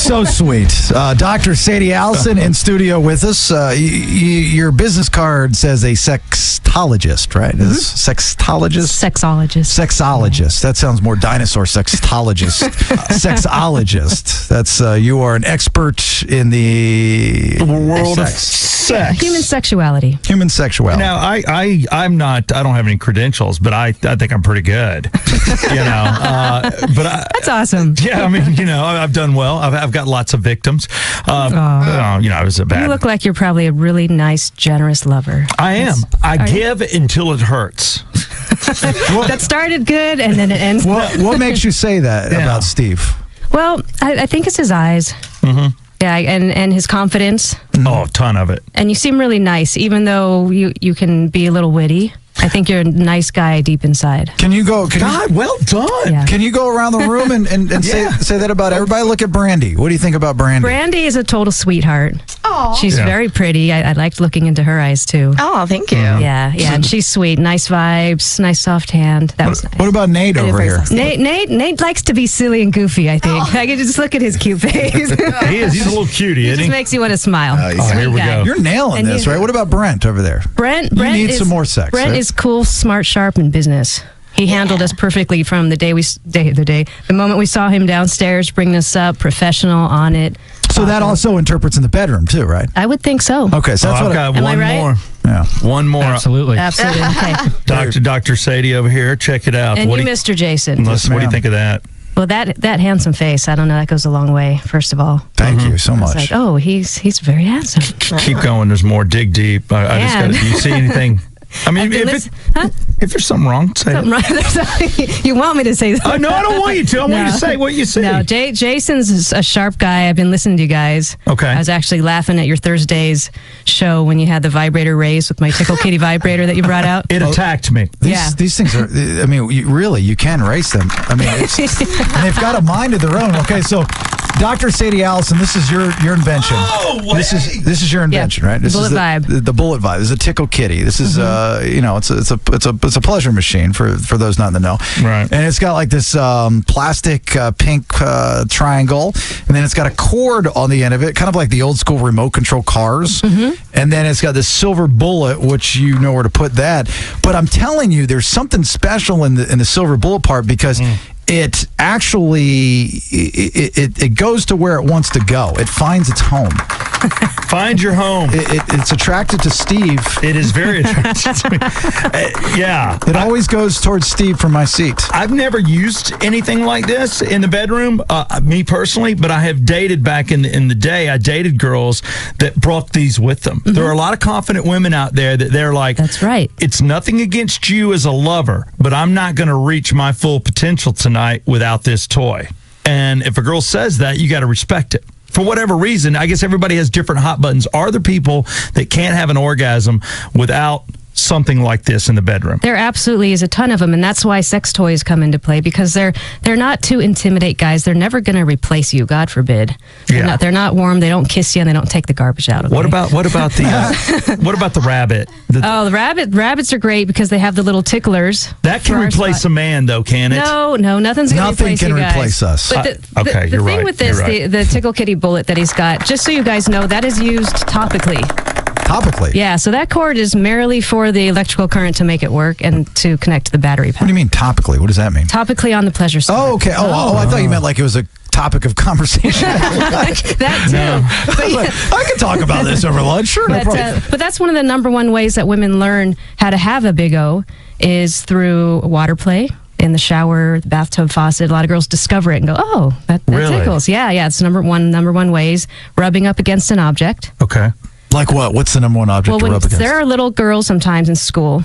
So sweet. Dr. Sadie Allison in studio with us. Your business card says a sexologist, right? Mm-hmm. Sexologist? Sexologist. That sounds more dinosaur. Sexologist. Sexologist. That's you are an expert in the world of sex. Human sexuality. Human sexuality. Now, I'm not. I don't have any credentials, but I think I'm pretty good. That's awesome. Yeah, I mean, I've done well. I've got lots of victims. I was a bad. You look like you're probably a really nice, generous lover. I am. I give until it hurts. That started good, and then it ends. What makes you say that about Steve? Well, I think it's his eyes. Mm-hmm. Yeah, and his confidence. Oh, a ton of it. And you seem really nice, even though you can be a little witty. I think you're a nice guy deep inside. Can you go? Well done. Yeah. Can you go around the room and say that about everybody? Look at Brandy. What do you think about Brandy? Brandy is a total sweetheart. Oh, she's very pretty. I liked looking into her eyes too. Oh, thank you. Yeah, and she's sweet. Nice vibes. Nice soft hand. That was nice. What about Nate over here? Nate likes to be silly and goofy. I think. I can just look at his cute face. He is. He's a little cutie. He just makes you want to smile. Here we go. You're nailing this, right? What about Brent over there? Brent needs some more sex. Brent is cool, smart, sharp in business. He handled us perfectly from the moment we saw him downstairs, bringing us up, professional on it. So that also interprets in the bedroom too, right? I would think so. Okay, so that's I've got one more. Yeah, one more. Absolutely. Okay. Dr. Sadie over here. Check it out. And Mr. Jason. What do you think of that? Well, that handsome face, I don't know, that goes a long way, first of all. Thank you so much. It's like, he's very handsome. Keep going. There's more. Dig deep. I just got to. Do you see anything? I mean, if there's something wrong, say it. You want me to say that? No, I don't want you to. I want you to say what you say. No, Jason's a sharp guy. I've been listening to you guys. Okay. I was actually laughing at your Thursday's show when you had the vibrator raised with my Tickle Kitty vibrator that you brought out. It attacked me. These things are, I mean, you can race them. I mean, and they've got a mind of their own. Okay, so Dr. Sadie Allison, this is your invention. Oh, this is your invention, right? This bullet is vibe. The bullet vibe. This is a Tickle Kitty. This is it's a pleasure machine for those not in the know. Right. And it's got like this plastic pink triangle, and then it's got a cord on the end of it, kind of like the old school remote control cars. Mm-hmm. And then it's got this silver bullet, which you know where to put that. But I'm telling you, there's something special in the silver bullet part because. It actually it goes to where it wants to go. It finds its home. Find your home. It's attracted to Steve. It is very attracted to me. Yeah. It always goes towards Steve from my seat. I've never used anything like this in the bedroom, me personally, but I have dated back in the day. I dated girls that brought these with them. Mm-hmm. There are a lot of confident women out there that they're like, that's right. It's nothing against you as a lover, but I'm not going to reach my full potential tonight without this toy. And if a girl says that, you got to respect it. For whatever reason, I guess everybody has different hot buttons. Are there people that can't have an orgasm without something like this in the bedroom? There absolutely is a ton of them, and that's why sex toys come into play, because they're not to intimidate guys. They're never going to replace you, God forbid. They're not warm. They don't kiss you, and they don't take the garbage out. Okay? What about the rabbit? The rabbits are great because they have the little ticklers. That can replace a man, though, can it? No, nothing's going to replace you guys. Nothing can replace us. But the thing with this, the Tickle Kitty bullet that he's got, just so you guys know, that is used topically. Topically? Yeah, so that cord is merely for the electrical current to make it work and to connect to the battery pack. What do you mean topically? What does that mean? Topically on the pleasure side. Oh, okay. Oh, I thought you meant like it was a topic of conversation. That too. No. I could talk about this over lunch, sure. But that's one of the number one ways that women learn how to have a big O is through water play. In the shower, the bathtub faucet, a lot of girls discover it and go, "Oh, that really? Tickles." Yeah, it's number one ways. Rubbing up against an object. Okay. Like what? What's the number one object to rub against? There are little girls sometimes in school.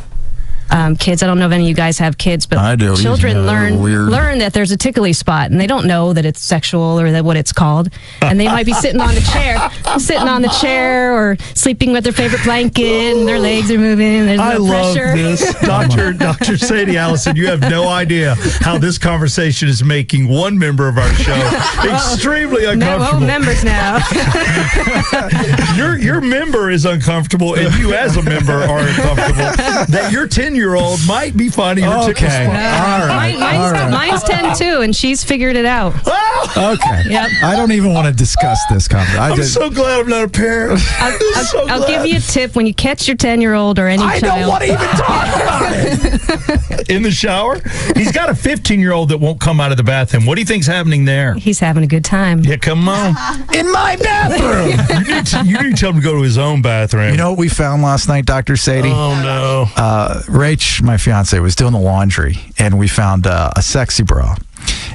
Kids, I don't know if any of you guys have kids, but I do. Children learn that there's a tickly spot, and they don't know that it's sexual or that what it's called. And they might be sitting on the chair, or sleeping with their favorite blanket, and their legs are moving. And there's no pressure. I love this, Dr. Sadie Allison. You have no idea how this conversation is making one member of our show extremely uncomfortable. No members now. Your member is uncomfortable, and you as a member are uncomfortable. That your 10 10-year-old might be finding her tickle Okay. spot. All right. Mine's 10 too, and she's figured it out. Okay. Yep. I don't even want to discuss this conversation. I'm so glad I'm not a parent. I'll give you a tip when you catch your 10-year-old or any I child. don't want to even talk about it. In the shower? He's got a 15-year-old that won't come out of the bathroom. What do you think's happening there? He's having a good time. Yeah, come on. In my bathroom. You need to tell him to go to his own bathroom. You know what we found last night, Dr. Sadie? Oh, no. Rach, my fiance, was doing the laundry, and we found a sexy bra.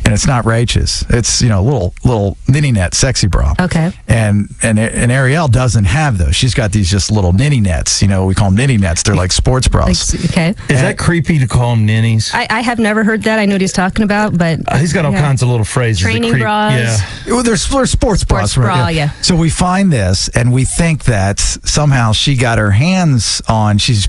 And it's not Rach's. It's, a little mini net sexy bra. Okay. And Ariel doesn't have those. She's got these just little ninny nets. We call them ninny nets. They're like sports bras. Okay. Is that creepy to call them ninnies? I have never heard that. I know what he's talking about, but He's got all kinds of little phrases. Training bras. Yeah. Well, they're sports bras. Sports bra, yeah. So we find this, and we think that somehow she got her hands on. She's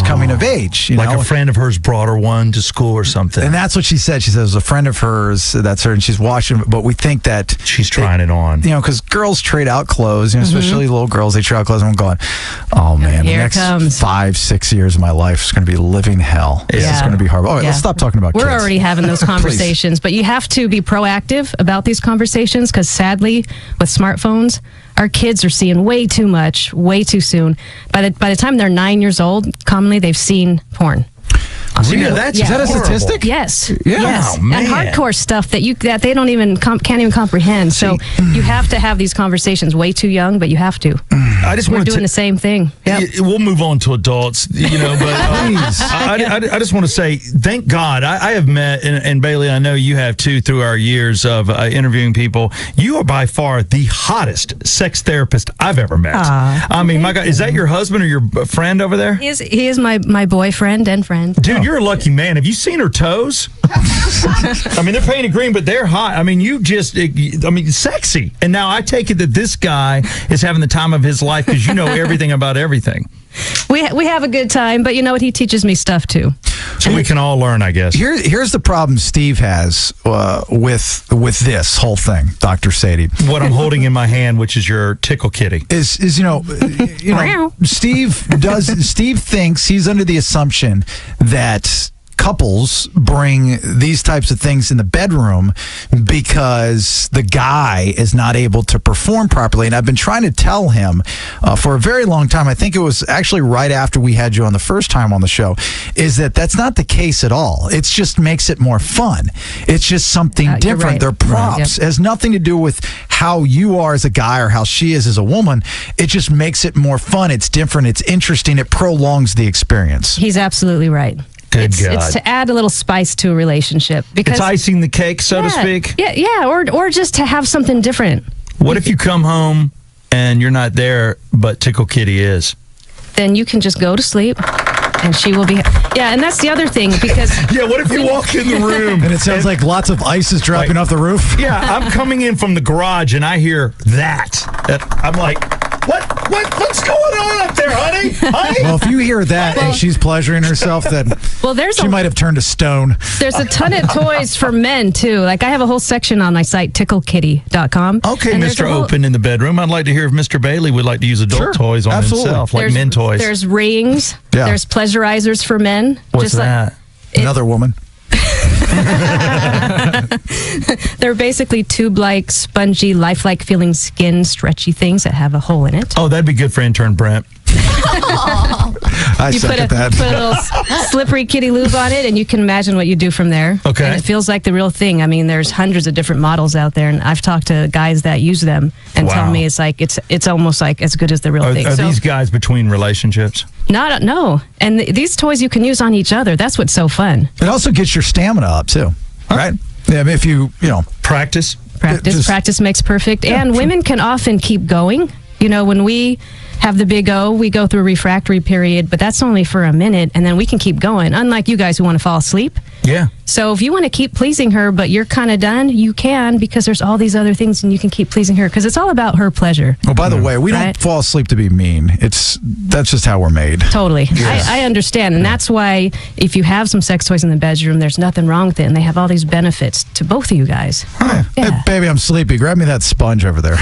coming of age. Like a friend of hers brought her one to school or something. And that's what she said. She said it was a friend of hers. That's her, and she's watching. But we think that she's trying it on. Because girls trade out clothes, especially little girls. They trade out clothes. And I'm going, oh man, Here the it next comes. 5-6 years of my life is going to be living hell. This is going to be horrible. All right, let's stop talking about We're kids. already having those conversations, but you have to be proactive about these conversations because sadly, with smartphones, our kids are seeing way too much, way too soon. By the time they're 9 years old, commonly they've seen porn. Is that a horrible. Statistic? Yes. Yeah. Yes. Oh, man. And hardcore stuff that they don't even can't even comprehend. So you have to have these conversations way too young, but you have to. We're doing the same thing. Yep. We'll move on to adults, but I just want to say thank God I have met, and Bailey, I know you have too through our years of interviewing people. You are by far the hottest sex therapist I've ever met. I mean, my God, is that your husband or your friend over there? He is my boyfriend and friend. Dude, you're a lucky man. Have you seen her toes? I mean, they're painted green, but they're hot. I mean, sexy. And now I take it that this guy is having the time of his life because you know everything about everything. We have a good time, but you know what? He teaches me stuff too. So we can all learn, I guess. Here's the problem Steve has with this whole thing, Dr. Sadie. What I'm holding in my hand, which is your tickle kitty, is Steve thinks he's under the assumption that couples bring these types of things in the bedroom because the guy is not able to perform properly. And I've been trying to tell him for a very long time, I think it was actually right after we had you on the first time on the show, is that that's not the case at all. It just makes it more fun. It's just something different. Right. They're props. Right, yep. It has nothing to do with how you are as a guy or how she is as a woman. It just makes it more fun. It's different. It's interesting. It prolongs the experience. He's absolutely right. Good God. It's to add a little spice to a relationship. Because it's icing the cake, so to speak. Yeah, or just to have something different. What if you come home and you're not there, but Tickle Kitty is? Then you can just go to sleep, and she will be. Yeah, and that's the other thing because. Yeah, what if you walk in the room and it sounds like lots of ice is dropping off the roof? Yeah, I'm coming in from the garage and I hear that. I'm like, what's going on up there, honey? Well, if you hear that and she's pleasuring herself, then she might have turned to stone. There's a ton of toys for men, too. Like, I have a whole section on my site, ticklekitty.com. Okay, Mr. Open in the bedroom. I'd like to hear if Mr. Bailey would like to use adult toys on himself, like men toys. There's rings. Yeah. There's pleasurizers for men. What's that? Another woman. They're basically tube-like, spongy, lifelike feeling skin, stretchy things that have a hole in it. Oh, that'd be good for intern Brent. I second that. You put a little slippery kitty lube on it, and you can imagine what you do from there. Okay. And it feels like the real thing. I mean, there's hundreds of different models out there, and I've talked to guys that use them and tell me it's almost like as good as the real thing. Are these guys between relationships? No. And these toys you can use on each other. That's what's so fun. It also gets your stamina up, too. Right? Yeah, if you practice. Practice makes perfect. Yeah, and women can often keep going. When we have the big O, we go through a refractory period, but that's only for a minute, and then we can keep going, unlike you guys who want to fall asleep. Yeah. So if you want to keep pleasing her, but you're kind of done, you can, because there's all these other things, and you can keep pleasing her, because it's all about her pleasure. Well, by the way, we don't fall asleep to be mean. That's just how we're made. Totally. Yes. I understand, and that's why if you have some sex toys in the bedroom, there's nothing wrong with it, and they have all these benefits to both of you guys. Hey, baby, I'm sleepy. Grab me that sponge over there.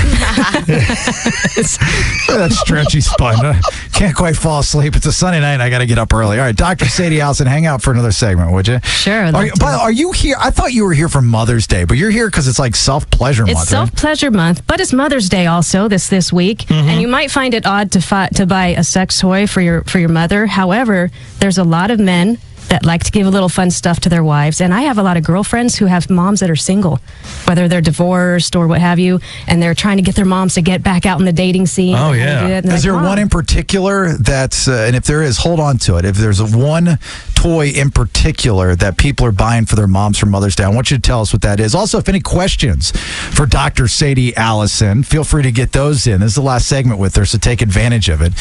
That stretch She's fine. Can't quite fall asleep. It's a Sunday night and I got to get up early. All right, Dr. Sadie Allison, hang out for another segment, would you? Sure. Are you here? I thought you were here for Mother's Day, but you're here because it's like self-pleasure month, It's self-pleasure month, but it's Mother's Day also this week. And you might find it odd to buy a sex toy for your mother. However, there's a lot of men that like to give a little fun stuff to their wives. And I have a lot of girlfriends who have moms that are single, whether they're divorced or what have you, and they're trying to get their moms to get back out in the dating scene. Oh, yeah. Is there one in particular that's, and if there is, hold on to it. If there's one toy in particular that people are buying for their moms for Mother's Day, I want you to tell us what that is. Also, if any questions for Dr. Sadie Allison, feel free to get those in. This is the last segment with her, so take advantage of it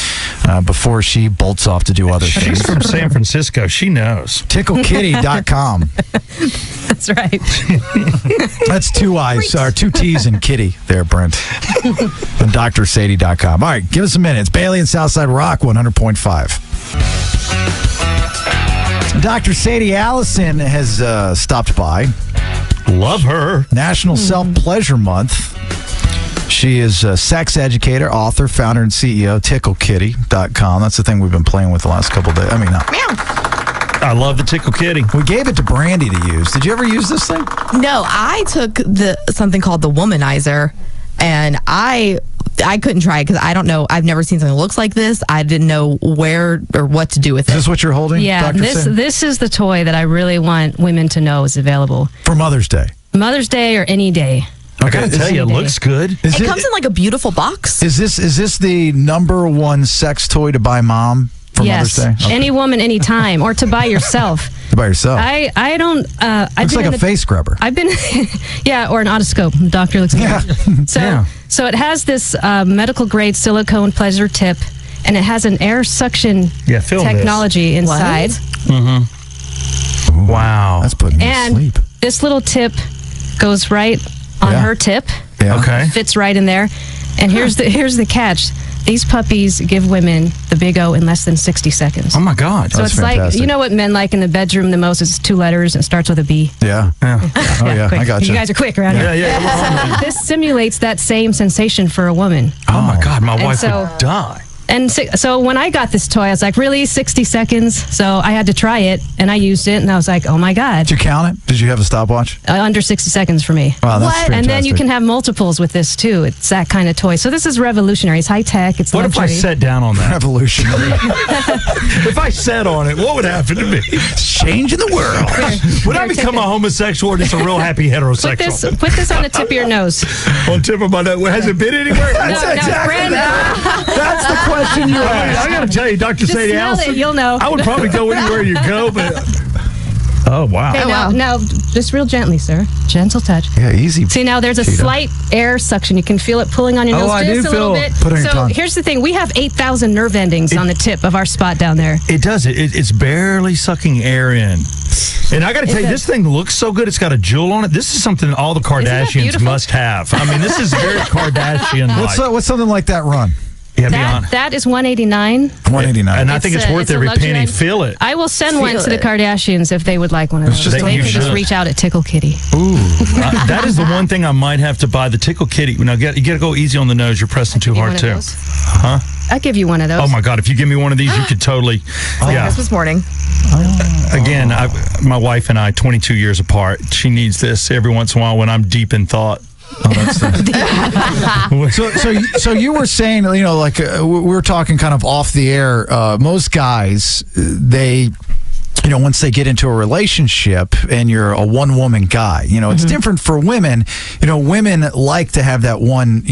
before she bolts off to do other things. She's from San Francisco. She knows. TickleKitty.com. That's right. That's two I's, or two T's in kitty there, Brent. And drsadie.com. All right, give us a minute. It's Bailey and Southside Rock 100.5. Dr. Sadie Allison has stopped by. Love her. National Self-Pleasure Month. She is a sex educator, author, founder, and CEO, TickleKitty.com. That's the thing we've been playing with the last couple of days. I love the Tickle Kitty. We gave it to Brandy to use. Did you ever use this thing? No, I took something called the Womanizer, and I couldn't try it because I don't know. I've never seen something that looks like this. I didn't know where or what to do with it. Is this what you're holding? Yeah, Dr. Sadie? this is the toy that I really want women to know is available. For Mother's Day. Mother's Day or any day. I gotta tell you, it looks good. It comes in like a beautiful box. Is this the number one sex toy to buy mom for Yes, Mother's Day? Okay. any woman, anytime, or to buy yourself. To buy yourself. I don't. Looks like a face scrubber. I've been, yeah, or an otoscope. The doctor looks at me. So it has this medical grade silicone pleasure tip, and it has an air suction technology inside. Wow, that's putting me to sleep. This little tip goes right on her tip. Yeah. Okay. Fits right in there. And here's the catch. These puppies give women the big O in less than 60 seconds. Oh my God. So That's it's fantastic. like, you know what men like in the bedroom the most is 2 letters and starts with a B. Yeah. Oh, yeah. Quick. I got You guys are quick around here. Yeah. This simulates that same sensation for a woman. Oh my God, my wife so- would die. And so when I got this toy, I was like, really, 60 seconds? So I had to try it, and I used it, and I was like, oh my God. Did you count it? Did you have a stopwatch? Under 60 seconds for me. Wow, that's fantastic. And then you can have multiples with this, too. It's that kind of toy. So this is revolutionary. It's high-tech. It's What if I luxury. sat down on that? Revolutionary. If I sat on it, what would happen to me? Changing the world. Would I become a homosexual or just a real happy heterosexual? Put this on the tip of your nose. On tip of my nose. Has it been anywhere? That's exactly That's the question you asked. I got to tell you, Dr. Just Sadie smell Allison, it, you'll know. I would probably go anywhere you go, but... Oh, wow. Okay, now, just real gently, sir. Gentle touch. Yeah, easy. See, now there's a Cheetah. slight air suction. You can feel it pulling on your nose I just do a little feel bit. it. Put it on your So tongue. here's the thing. We have 8,000 nerve endings on the tip of our spot down there. It does. It's barely sucking air in. And I got to tell you, this thing looks so good. It's got a jewel on it. This is something all the Kardashians beautiful? must have. I mean, this is very Kardashian-like. What's something like that run? Yeah, be honest. That is $189. $189. And I think it's worth a every luxury penny. item. Feel it. I will send one Feel to the it. Kardashians if they would like one of those. just They like can you just should. reach out at Tickle Kitty. Ooh, that is the one thing I might have to buy, the Tickle Kitty. Now, you got to go easy on the nose. You're pressing too hard, too. Huh? I'll give you one of those. Oh, my God. If you give me one of these, you could totally... Yeah. Christmas morning. Again, my wife and I, 22 years apart, she needs this every once in a while when I'm deep in thought. So you were saying, you know, like we were talking kind of off the air. Most guys, they, you know, once they get into a relationship and you're a one-woman guy, you know, it's different for women. You know, women like to have that one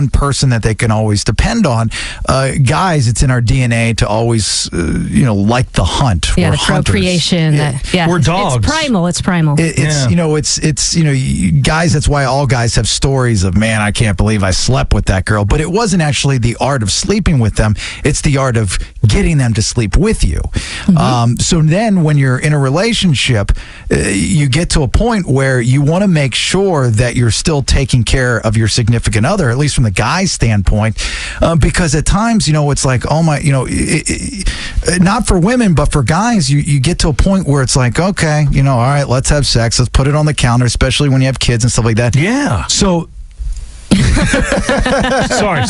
person that they can always depend on. Guys, it's in our DNA to always, like the hunt. Yeah, We're the hunters. procreation. Yeah. We're dogs. It's primal. It's primal. Guys, that's why all guys have stories of, man, I can't believe I slept with that girl. But it wasn't actually the art of sleeping with them. It's the art of getting them to sleep with you. So then when you're in a relationship, you get to a point where you want to make sure that you're still taking care of your significant other, at least from the guy's standpoint, because at times, it's like, oh my, not for women, but for guys, you get to a point where it's like, okay, all right, let's have sex. Let's put it on the counter, especially when you have kids and stuff like that. Yeah. So Sorry.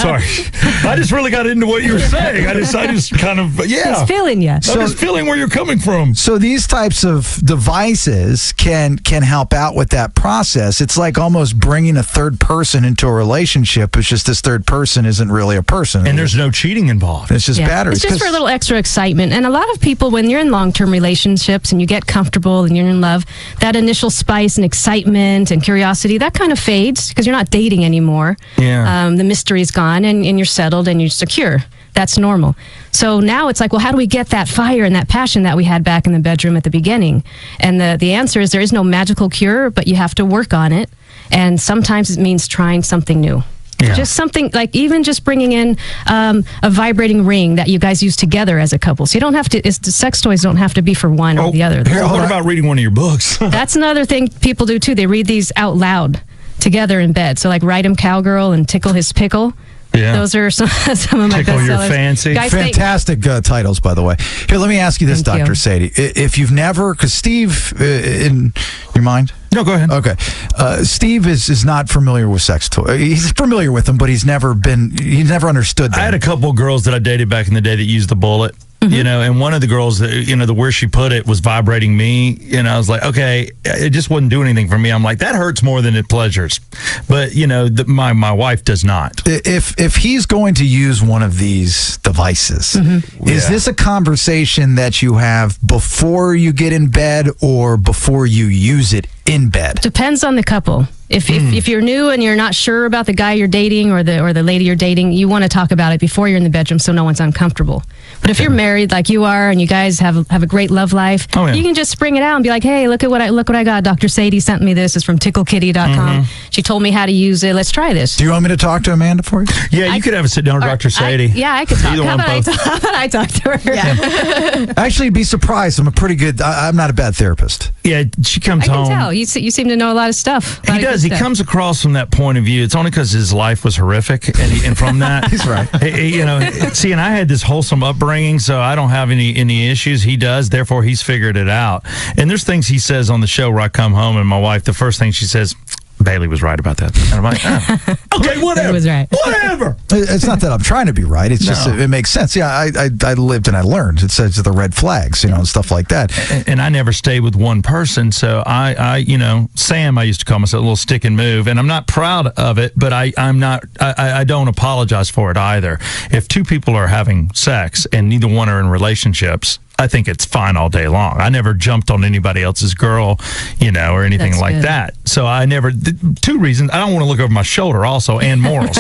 I just really got into what you were saying. I just kind of, He's feeling you. I'm just feeling where you're coming from. So these types of devices can help out with that process. It's like almost bringing a third person into a relationship. It's just this third person isn't really a person. And there's no cheating involved. It's just batteries. It's just for a little extra excitement. And a lot of people, when you're in long-term relationships and you get comfortable and you're in love, that initial spice and excitement and curiosity, that kind of fades because you're not dating anymore. Yeah. The mystery's gone and you're settled and you're secure. That's normal. So now it's like, well, how do we get that fire and that passion that we had back in the bedroom at the beginning? And the answer is there is no magical cure, but you have to work on it. And sometimes it means trying something new. Yeah. Just something like even just bringing in a vibrating ring that you guys use together as a couple. So you don't have to, the sex toys don't have to be for one or the other. What about reading one of your books? That's another thing people do too. They read these out loud together in bed. So like Write 'em Cowgirl and Tickle His Pickle. Yeah. Those are some of my Tickle bestsellers. Your Fancy. Guys, Fantastic titles, by the way. Here, let me ask you this, Thank Dr. you. Sadie. If you've never, because Steve, in your mind? No, go ahead. Okay. Steve is not familiar with sex toys. He's familiar with them, but he's never understood them. I had a couple of girls that I dated back in the day that used the bullet. You know, and one of the girls, the where she put it was vibrating me. And I was like, okay, it just wouldn't do anything for me. I'm like, that hurts more than it pleasures. But, my wife does not. If he's going to use one of these devices, is this a conversation that you have before you get in bed or before you use it in bed? Depends on the couple. If you're new and you're not sure about the guy you're dating or the lady you're dating, you want to talk about it before you're in the bedroom so no one's uncomfortable. But if you're married like you are and you guys have a great love life, you can just bring it out and be like, hey, look what I got. Dr. Sadie sent me this. It's from ticklekitty.com. She told me how to use it. Let's try this. Do you want me to talk to Amanda for you? Yeah, you could have a sit down with Dr. Sadie. I could talk. Either How one, about both. I talk to her? Yeah. Actually, be surprised. I'm not a bad therapist. Yeah, she comes I can home. tell. You seem to know a lot of stuff. He does. He comes across from that point of view. It's only because his life was horrific, and from that, He's right. See, and I had this wholesome upbringing, so I don't have any issues. He does, therefore he's figured it out. And there's things he says on the show where I come home, and my wife, the first thing she says, Bailey was right about that. And I'm like, okay, whatever. He was right. Whatever. It's not that I'm trying to be right. It's just it makes sense. Yeah, I lived and I learned. It says the red flags, and stuff like that. And I never stayed with one person, so I Sam, I used to call myself a little stick and move, and I'm not proud of it, but I don't apologize for it either. If two people are having sex and neither one are in relationships, I think it's fine all day long. I never jumped on anybody else's girl, or anything That's like good. that. So I never, two reasons. I don't want to look over my shoulder also, and morals.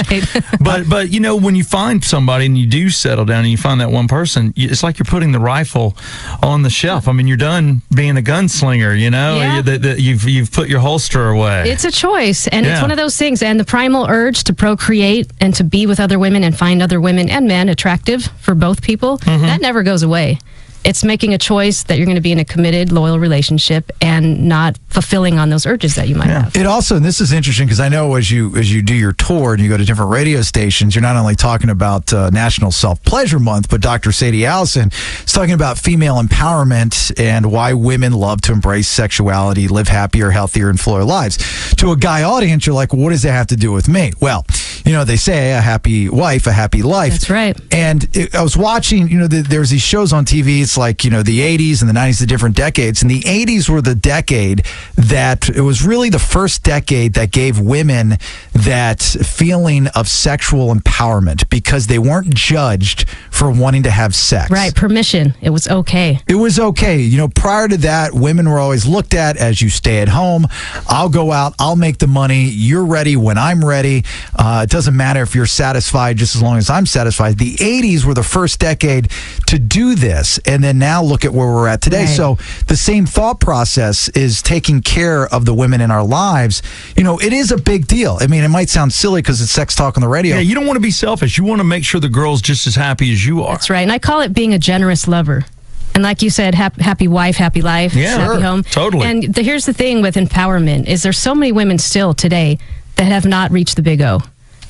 But when you find somebody and you do settle down and you find that one person, it's like you're putting the rifle on the shelf. I mean, you're done being a gunslinger, Yeah. You've put your holster away. It's a choice, and it's Yeah. one of those things. And the primal urge to procreate and to be with other women and find other women and men attractive for both people, that never goes away. It's making a choice that you're going to be in a committed, loyal relationship and not fulfilling on those urges that you might have. It also, and this is interesting because I know as you do your tour and you go to different radio stations, you're not only talking about National Self-Pleasure Month, but Dr. Sadie Allison is talking about female empowerment and why women love to embrace sexuality, live happier, healthier, and fuller lives. To a guy audience, you're like, well, what does that have to do with me? Well, they say a happy wife, a happy life. That's right. And I was watching, there's these shows on TV. It's like, the 80s and the 90s, the different decades. And the 80s were the decade that it was really the first decade that gave women that feeling of sexual empowerment because they weren't judged for wanting to have sex. Right, permission. It was okay. It was okay. Prior to that, women were always looked at as you stay at home. I'll go out. I'll make the money. You're ready when I'm ready. It doesn't matter if you're satisfied just as long as I'm satisfied. The 80s were the first decade to do this. And then now look at where we're at today. Right. So the same thought process is taking care of the women in our lives. It is a big deal. I mean, it might sound silly because it's sex talk on the radio. Yeah, you don't want to be selfish. You want to make sure the girl's just as happy as you are. That's right. And I call it being a generous lover. And like you said, happy wife, happy life, Yeah, happy sure. home. Totally. And here's the thing with empowerment is there's so many women still today that have not reached the big O.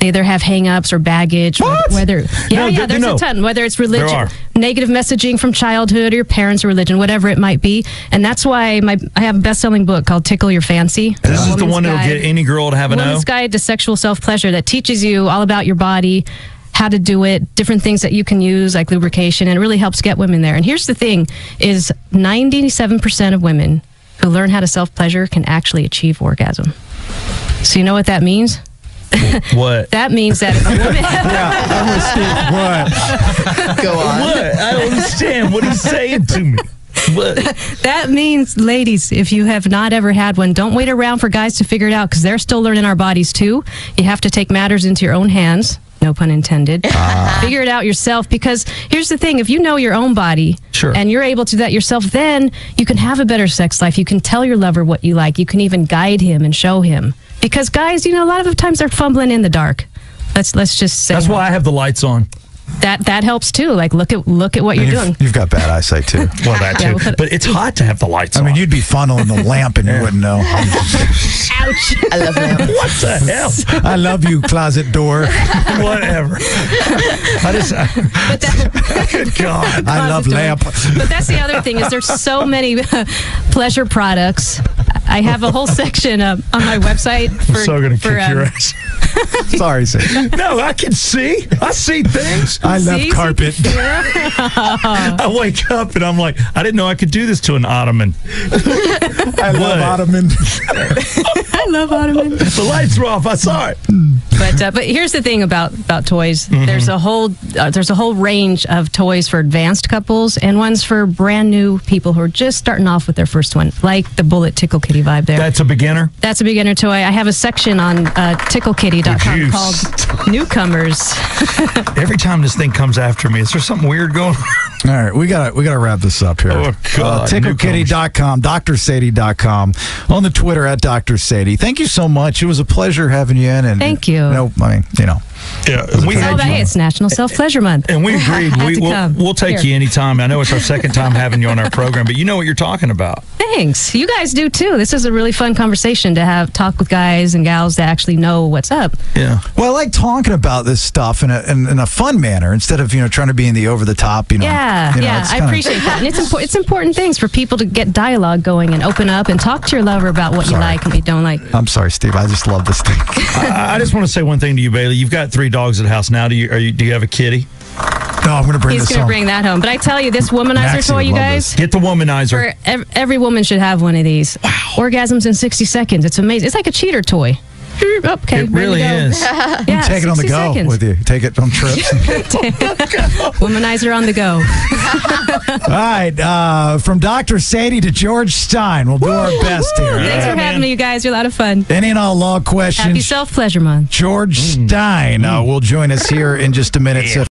They either have hang-ups or baggage. What? There's a ton. Whether it's religion, negative messaging from childhood or your parents' religion, whatever it might be. And that's why I have a best-selling book called Tickle Your Fancy. This is the one that'll get any girl to have a no? Woman's Guide to Sexual Self-Pleasure that teaches you all about your body, how to do it, different things that you can use like lubrication, and it really helps get women there. And here's the thing is 97% of women who learn how to self-pleasure can actually achieve orgasm. So you know what that means? What? That means that if a woman... What? Go on. What? I don't understand what he's saying to me. What? That means, ladies, if you have not ever had one, don't wait around for guys to figure it out because they're still learning our bodies too. You have to take matters into your own hands. No pun intended. Figure it out yourself, because here's the thing. If you know your own body and you're able to do that yourself, then you can have a better sex life. You can tell your lover what you like. You can even guide him and show him. Because guys, a lot of the times they're fumbling in the dark. Let's just say that's why I have the lights on. That helps too. Like look at what you're doing. You've got bad eyesight too. Well, that too. But it's hot to have the lights on. I mean, you'd be funneling the lamp and you wouldn't know. Ouch! I love lamp. What the hell? I love you, closet door. Whatever. God, I love lamp. But that's the other thing is there's so many pleasure products. I have a whole section on my website. I'm so gonna kick your ass. Sorry, Sadie. No, I can see. I see things. I love carpet. I wake up and I'm like, I didn't know I could do this to an ottoman. I love ottoman. I love ottoman. The lights were off. I saw it. But here's the thing about toys. Mm-hmm. There's a whole range of toys for advanced couples and ones for brand new people who are just starting off with their first one, like the Bullet Tickle Kitty vibe there. That's a beginner? That's a beginner toy. I have a section on ticklekitty.com called Newcomers. Every time this thing comes after me, is there something weird going on? All right, we gotta wrap this up here. Oh, God. TickleKitty.com, DrSadie.com, on the Twitter at Dr. Sadie. Thank you so much. It was a pleasure having you in. And thank you. Yeah, It's National Self-Pleasure Month. And we agreed. We'll take you anytime. I know it's our second time having you on our program, but you know what you're talking about. Thanks. You guys do too. This is a really fun conversation to talk with guys and gals that actually know what's up. Yeah. Well, I like talking about this stuff in a fun manner instead of trying to be in the over the top. I appreciate that. And it's important things for people to get dialogue going and open up and talk to your lover about what you like and what you don't like. I'm sorry, Steve. I just love this thing. I just want to say one thing to you, Bailey. You've got 3 dogs at the house now. Do you have a kitty? No, I'm going to bring this home. He's going to bring that home. But I tell you, this womanizer toy, you guys. Get the womanizer. Every woman should have one of these. Wow. Orgasms in 60 seconds. It's amazing. It's like a cheater toy. Okay, it really is. Yeah, take it on the go with you. Take it on trips. Womanizer on the go. All right, from Dr. Sadie to George Stein, we'll do our best here. Thanks for having me, you guys. You're a lot of fun. Any and all law questions. Happy Self-Pleasure Month. George Stein will join us here in just a minute.